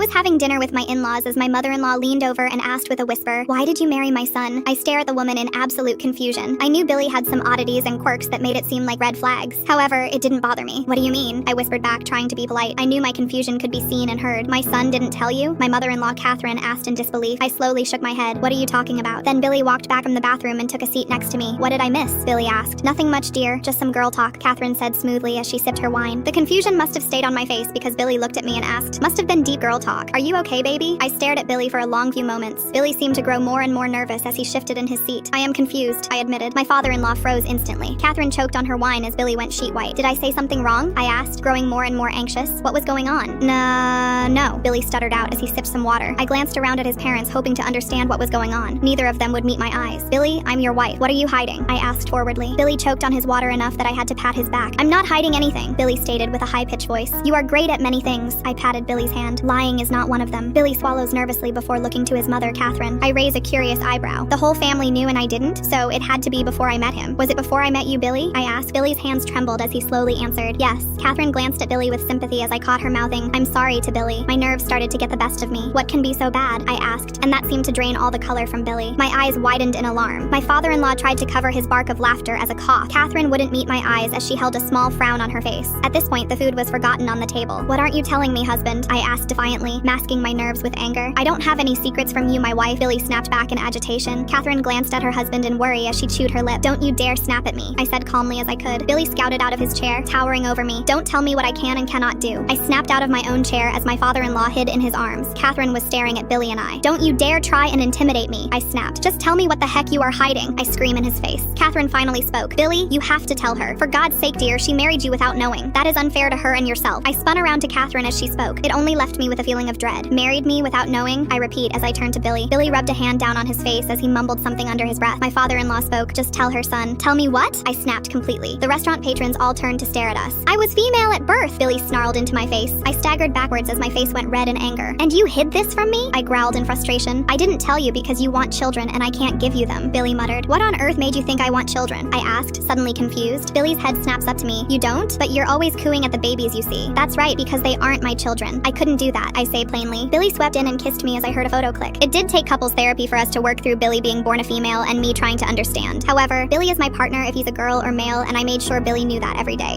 was having dinner with my in-laws as my mother-in-law leaned over and asked with a whisper, "Why did you marry my son?" I stare at the woman in absolute confusion. I knew Billy had some oddities and quirks that made it seem like red flags. However, it didn't bother me. "What do you mean?" I whispered back, trying to be polite. I knew my confusion could be seen and heard. "My son didn't tell you?" My mother-in-law Catherine asked in disbelief. I slowly shook my head. "What are you talking about?" Then Billy walked back from the bathroom and took a seat next to me. "What did I miss?" Billy asked. "Nothing much, dear. Just some girl talk," Catherine said smoothly as she sipped her wine. The confusion must have stayed on my face because Billy looked at me and asked, "Must have been deep girl talk. Are you okay, baby?" I stared at Billy for a long few moments. Billy seemed to grow more and more nervous as he shifted in his seat. "I am confused," I admitted. My father-in-law froze instantly. Catherine choked on her wine as Billy went sheet white. "Did I say something wrong?" I asked, growing more and more anxious. "What was going on?" No, Billy stuttered out as he sipped some water. I glanced around at his parents, hoping to understand what was going on. Neither of them would meet my eyes. "Billy, I'm your wife. What are you hiding?" I asked forwardly. Billy choked on his water enough that I had to pat his back. "I'm not hiding anything," Billy stated with a high-pitched voice. "You are great at many things." I patted Billy's hand. "Lying is not one of them." Billy swallows nervously before looking to his mother, Catherine. I raise a curious eyebrow. "The whole family knew and I didn't, so it had to be before I met him. Was it before I met you, Billy?" I asked. Billy's hands trembled as he slowly answered, "Yes." Catherine glanced at Billy with sympathy as I caught her mouthing, "I'm sorry," to Billy. My nerves started to get the best of me. "What can be so bad?" I asked, and that seemed to drain all the color from Billy. My eyes widened in alarm. My father-in-law tried to cover his bark of laughter as a cough. Catherine wouldn't meet my eyes as she held a small frown on her face. At this point, the food was forgotten on the table. "What aren't you telling me, husband?" I asked defiantly, masking my nerves with anger. "I don't have any secrets from you, my wife," Billy snapped back in agitation. Catherine glanced at her husband in worry as she chewed her lip. "Don't you dare snap at me," I said calmly as I could. Billy scouted out of his chair, towering over me. "Don't tell me what I can and cannot do." I snapped out of my own chair as my father-in-law hid in his arms. Catherine was staring at Billy and I. "Don't you dare try and intimidate me," I snapped. "Just tell me what the heck you are hiding," I scream in his face. Catherine finally spoke. "Billy, you have to tell her. For God's sake, dear, she married you without knowing. That is unfair to her and yourself." I spun around to Catherine as she spoke. It only left me with a feeling of dread. "Married me without knowing?" I repeat as I turned to Billy. Billy rubbed a hand down on his face as he mumbled something under his breath. My father-in-law spoke. "Just tell her, son." "Tell me what?" I snapped completely. The restaurant patrons all turned to stare at us. "I was female at birth," Billy snarled into my face. I staggered backwards as my face went red in anger. "And you hid this from me?" I growled in frustration. "I didn't tell you because you want children and I can't give you them," Billy muttered. "What on earth made you think I want children?" I asked, suddenly confused. Billy's head snaps up to me. "You don't? But you're always cooing at the babies you see." "That's right, because they aren't my children." "I couldn't do that," I say plainly. Billy swept in and kissed me as I heard a photo click. It did take couples therapy for us to work through Billy being born a female and me trying to understand. However, Billy is my partner if he's a girl or male, and I made sure Billy knew that every day.